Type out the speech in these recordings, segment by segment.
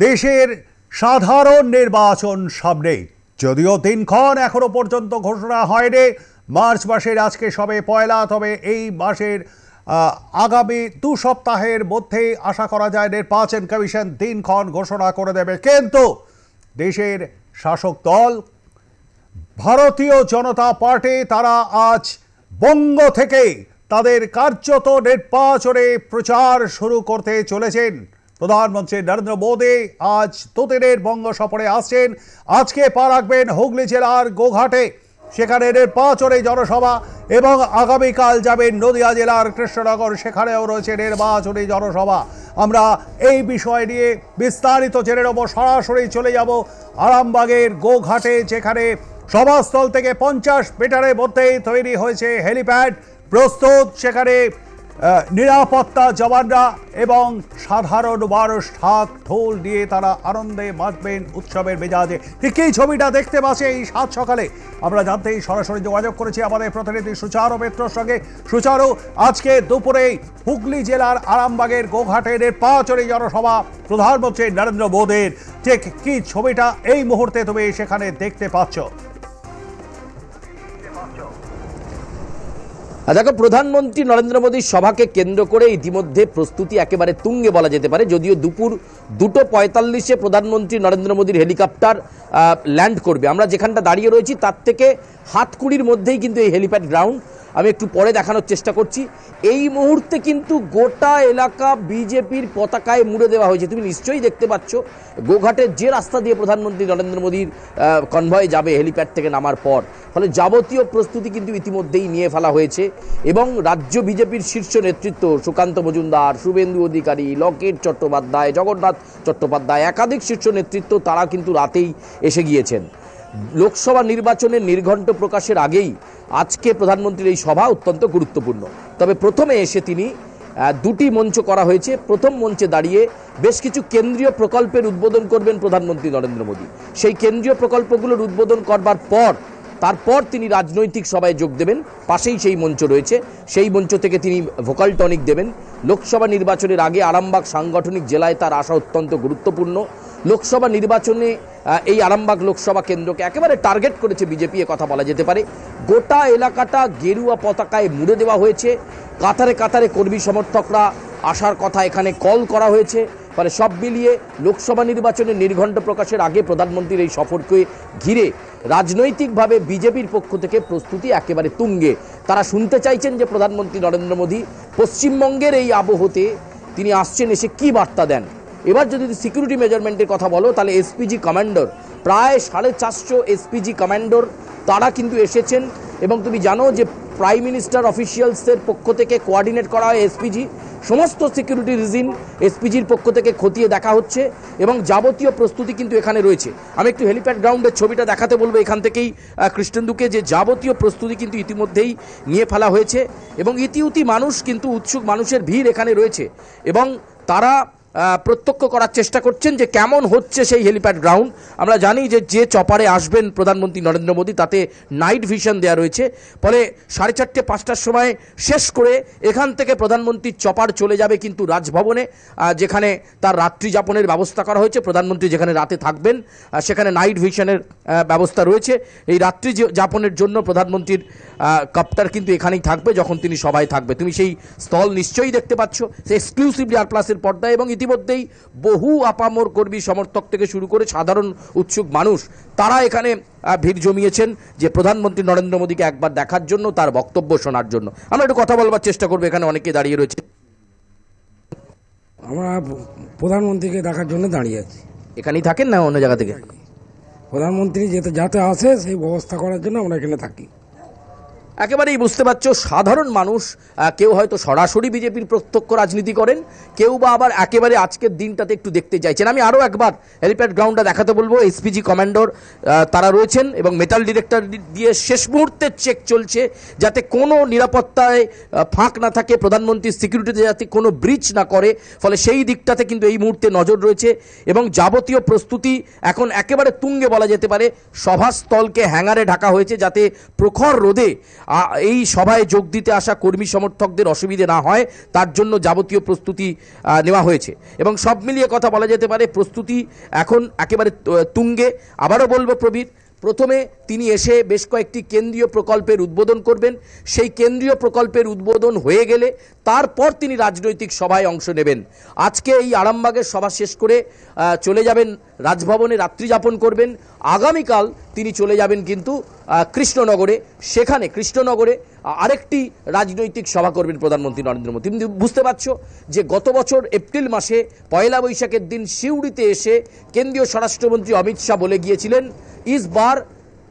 দেশের সাধারণ নির্বাচন সামনে, যদিও দিনক্ষণ এখনো পর্যন্ত ঘোষণা হয়নি। মার্চ মাসের আজকে সবে পয়লা, তবে এই মাসের আগামী 2 সপ্তাহের মধ্যেই আশা করা যায় নির্বাচন কমিশন দিনক্ষণ ঘোষণা করে দেবে। কিন্তু দেশের শাসক দল ভারতীয় জনতা পার্টি তারা আজ বঙ্গ থেকে তাদের কার্যত নির্বাচনে প্রচার শুরু করতে চলেছেন। প্রধানমন্ত্রী নরেন্দ্র মোদী আজ দুদিনের বঙ্গ সফরে আসছেন। আজকে পা রাখবেন হুগলি জেলার গোঘাটে, সেখানে নির্বাচনী জনসভা, এবং আগামীকাল যাবেন নদিয়া জেলার কৃষ্ণনগর, সেখানেও রয়েছে নির্বাচনী জনসভা। আমরা এই বিষয় নিয়ে বিস্তারিত জেনে নেব। সরাসরি চলে যাব আরামবাগের গোঘাটে, যেখানে সভাস্থল থেকে 50 মিটারের মধ্যেই তৈরি হয়েছে হেলিপ্যাড প্রস্তুত। সেখানে নিরাপত্তা জওয়ানরা এবং সাধারণ মানুষ ঢাক ঢোল দিয়ে তারা আনন্দে মাতবেন উৎসবের মেজাজে। ঠিক এই ছবিটা দেখতে পাচ্ছে এই সাত সকালে। আমরা জানতেই সরাসরি যোগাযোগ করেছি আমাদের প্রতিনিধি সুচারু মিত্রর সঙ্গে। সুচারু, আজকে দুপুরে হুগলি জেলার আরামবাগের গোঘাটে নির্বাচনী জনসভা প্রধানমন্ত্রী নরেন্দ্র মোদীর, ঠিক কি ছবিটা এই মুহূর্তে তুমি সেখানে দেখতে পাচ্ছ? দেখো, প্রধানমন্ত্রী নরেন্দ্র মোদীর সভাকে কেন্দ্র করে ইতিমধ্যে প্রস্তুতি একেবারে তুঙ্গে বলা যেতে পারে। যদিও দুপুর 2:45 প্রধানমন্ত্রী নরেন্দ্র মোদীর হেলিকপ্টার ল্যান্ড করবে। আমরা যেখানটা দাঁড়িয়ে রয়েছি তার থেকে হাতকুড়ির মধ্যেই কিন্তু এই হেলিপ্যাড গ্রাউন্ড। আমি একটু পরে দেখানোর চেষ্টা করছি। এই মুহূর্তে কিন্তু গোটা এলাকা বিজেপির পতাকায় মুড়ে দেওয়া হয়েছে। তুমি নিশ্চয়ই দেখতে পাচ্ছ গোঘাটের যে রাস্তা দিয়ে প্রধানমন্ত্রী নরেন্দ্র মোদীর কনভয় যাবে হেলিপ্যাড থেকে নামার পর, ফলে যাবতীয় প্রস্তুতি কিন্তু ইতিমধ্যেই নিয়ে ফেলা হয়েছে। এবং রাজ্য বিজেপির শীর্ষ নেতৃত্ব সুকান্ত মজুমদার, শুভেন্দু অধিকারী, লকেট চট্টোপাধ্যায়, জগন্নাথ চট্টোপাধ্যায়, একাধিক শীর্ষ নেতৃত্ব তারা কিন্তু রাতেই এসে গিয়েছেন। লোকসভা নির্বাচনের নির্ঘণ্ট প্রকাশের আগেই আজকে প্রধানমন্ত্রীর এই সভা অত্যন্ত গুরুত্বপূর্ণ। তবে প্রথমে এসে তিনি দুটি মঞ্চ করা হয়েছে। প্রথম মঞ্চে দাঁড়িয়ে বেশ কিছু কেন্দ্রীয় প্রকল্পের উদ্বোধন করবেন প্রধানমন্ত্রী নরেন্দ্র মোদী। সেই কেন্দ্রীয় প্রকল্পগুলোর উদ্বোধন করবার পর তারপর তিনি রাজনৈতিক সভায় যোগ দেবেন। পাশেই সেই মঞ্চ রয়েছে, সেই মঞ্চ থেকে তিনি ভোকাল টনিক দেবেন। লোকসভা নির্বাচনের আগে আরামবাগ সাংগঠনিক জেলায় তার আসা অত্যন্ত গুরুত্বপূর্ণ। লোকসভা নির্বাচনে এই আরামবাগ লোকসভা কেন্দ্রকে একেবারে টার্গেট করেছে বিজেপি, কথা বলা যেতে পারে। গোটা এলাকাটা গেরুয়া পতাকায় মুড়ে দেওয়া হয়েছে। কাতারে কাতারে কর্মী সমর্থকরা আসার কথা এখানে কল করা হয়েছে। ফলে সব মিলিয়ে লোকসভা নির্বাচনের নির্ঘণ্ট প্রকাশের আগে প্রধানমন্ত্রীর এই সফরকে ঘিরে রাজনৈতিকভাবে বিজেপির পক্ষ থেকে প্রস্তুতি একেবারে তুঙ্গে। তারা শুনতে চাইছেন যে প্রধানমন্ত্রী নরেন্দ্র মোদী পশ্চিমবঙ্গের এই আবহতে তিনি আসছেন, এসে কি বার্তা দেন। এবার যদি সিকিউরিটি মেজারমেন্টের কথা বলো, তাহলে এসপিজি কমান্ডর, প্রায় 450 এসপিজি কমান্ডর তারা কিন্তু এসেছেন। এবং তুমি জানো যে প্রাইম মিনিস্টার অফিসিয়ালসের পক্ষ থেকে কোঅর্ডিনেট করা হয় এসপিজি। সমস্ত সিকিউরিটি রিজিন এসপিজির পক্ষ থেকে খতিয়ে দেখা হচ্ছে এবং যাবতীয় প্রস্তুতি কিন্তু এখানে রয়েছে। আমি একটু হেলিপ্যাড গ্রাউন্ডের ছবিটা দেখাতে বলবো এখান থেকেই কৃষ্ণেন্দুকে, যে যাবতীয় প্রস্তুতি কিন্তু ইতিমধ্যেই নিয়ে ফেলা হয়েছে এবং ইতিউতি মানুষ কিন্তু উৎসুক মানুষের ভিড় এখানে রয়েছে এবং তারা প্রত্যক্ষ করার চেষ্টা করছেন যে কেমন হচ্ছে সেই হেলিপ্যাড গ্রাউন্ড। আমরা জানি যে যে চপারে আসবেন প্রধানমন্ত্রী নরেন্দ্র মোদী তাতে নাইট ভিশন দেওয়া রয়েছে। ফলে 4:30 5টার সময় শেষ করে এখান থেকে প্রধানমন্ত্রীর চপার চলে যাবে কিন্তু রাজভবনে, যেখানে তার রাত্রি যাপনের ব্যবস্থা করা হয়েছে। প্রধানমন্ত্রী যেখানে রাতে থাকবেন সেখানে নাইট ভিশনের ব্যবস্থা রয়েছে। এই রাত্রি যাপনের জন্য প্রধানমন্ত্রীর কপ্টার কিন্তু এখানেই থাকবে যখন তিনি সভায় থাকবে। তুমি সেই স্থল নিশ্চয়ই দেখতে পাচ্ছ, সে এক্সক্লুসিভলি আর+এর পর্দায়। এবং ইতিমধ্যেই বহু আপামর কর্মী সমর্থক থেকে শুরু করে সাধারণ উৎসুক মানুষ তারা এখানে ভিড় জমিয়েছেন যে প্রধানমন্ত্রী নরেন্দ্র মোদীকে একবার দেখার জন্য, তার বক্তব্য শোনার জন্য। আমরা একটু কথা বলবার চেষ্টা করবো, এখানে অনেকে দাঁড়িয়ে রয়েছে। আমরা প্রধানমন্ত্রীকে দেখার জন্য দাঁড়িয়ে আছি। এখানেই থাকেন না অন্য জায়গা থেকে? প্রধানমন্ত্রী যাতে আসে সেই ব্যবস্থা করার জন্য আমরা এখানে থাকি। একেবারেই বুঝতে পারছো, সাধারণ মানুষ কেউ হয়তো সরাসরি বিজেপির প্রত্যক্ষ রাজনীতি করেন, কেউ বা আবার একেবারে আজকের দিনটাতে একটু দেখতে চাইছেন। আমি আরও একবার হেলিপ্যাড গ্রাউন্ডটা দেখাতে বলবো। এসপিজি কমান্ডর তারা রয়েছেন এবং মেটাল ডিটেক্টর দিয়ে শেষ মুহূর্তের চেক চলছে যাতে কোনো নিরাপত্তায় ফাঁক না থাকে, প্রধানমন্ত্রীর সিকিউরিটিতে যাতে কোনো ব্রিচ না করে। ফলে সেই দিকটাতে কিন্তু এই মুহূর্তে নজর রয়েছে এবং যাবতীয় প্রস্তুতি এখন একেবারে তুঙ্গে বলা যেতে পারে। সভাস্থলকে হ্যাঙ্গারে ঢাকা হয়েছে যাতে প্রখর রোদে এই সভায় যোগ দিতে আসা কর্মী সমর্থকদের অসুবিধে না হয় তার জন্য যাবতীয় প্রস্তুতি নেওয়া হয়েছে এবং সব মিলিয়ে কথা বলা যেতে পারে প্রস্তুতি এখন একেবারে তুঙ্গে। আবারও বলবো প্রবীর, প্রথমে তিনি এসে বেশ কয়েকটি কেন্দ্রীয় প্রকল্পের উদ্বোধন করবেন, সেই কেন্দ্রীয় প্রকল্পের উদ্বোধন হয়ে গেলে তারপর তিনি রাজনৈতিক সভায় অংশ নেবেন। আজকে এই আরামবাগের সভা শেষ করে চলে যাবেন রাজভবনে, রাত্রি যাপন করবেন। আগামীকাল তিনি চলে যাবেন কিন্তু কৃষ্ণনগরে, সেখানে কৃষ্ণনগরে আরেকটি রাজনৈতিক সভা করবেন প্রধানমন্ত্রী নরেন্দ্র মোদী। তুমি বুঝতে পারছো যে গত বছর এপ্রিল মাসে পয়লা বৈশাখের দিন সিউড়িতে এসে কেন্দ্রীয় স্বরাষ্ট্রমন্ত্রী অমিত শাহ বলে গিয়েছিলেন ইস বার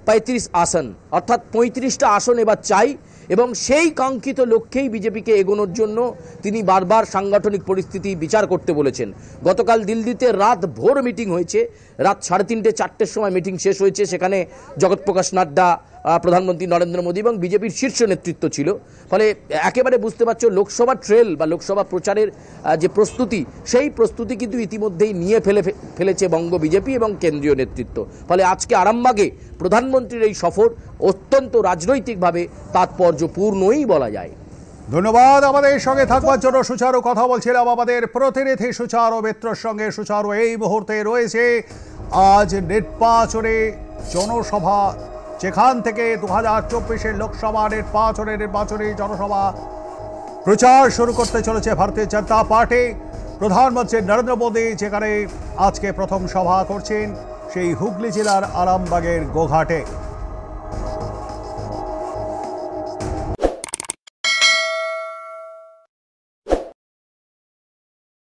35 আসন, অর্থাৎ 35টা আসন এবার চাই, এবং সেই কাঙ্ক্ষিত লক্ষ্যেই বিজেপিকে এগোনোর জন্য তিনি বারবার সাংগঠনিক পরিস্থিতি বিচার করতে বলেছেন। গতকাল দিল্লিতে রাত ভোর মিটিং হয়েছে, রাত 3:30 4টের সময় মিটিং শেষ হয়েছে। সেখানে জগৎপ্রকাশ নাড্ডা, প্রধানমন্ত্রী নরেন্দ্র মোদী এবং বিজেপির শীর্ষ নেতৃত্ব ছিল। ফলে একেবারে বুঝতে পারছো লোকসভা ট্রেল বা লোকসভা প্রচারের যে প্রস্তুতি, সেই প্রস্তুতি কিন্তু ইতিমধ্যেই নিয়ে ফেলেছে বঙ্গ বিজেপি এবং কেন্দ্রীয় নেতৃত্ব। ফলে আজকে আরামবাগে প্রধানমন্ত্রীর এই সফর অত্যন্ত রাজনৈতিকভাবে তাৎপর্যপূর্ণই বলা যায়। ধন্যবাদ আমাদের সঙ্গে থাকবার জন্য। সুচারু কথা বলছিলাম আমাদের প্রতিনিধি সুচারু মিত্রর সঙ্গে। সুচারু, এই মুহূর্তে রয়েছে আজ নির্বাচনে জনসভা, যেখান থেকে 2024 লোকসভা নির্বাচনী জনসভা প্রচার শুরু করতে চলেছে ভারতীয় জনতা পার্টি। প্রধানমন্ত্রী নরেন্দ্র মোদী যেখানে আজকে প্রথম সভা করছেন সেই হুগলি জেলার আরামবাগের গোঘাটে।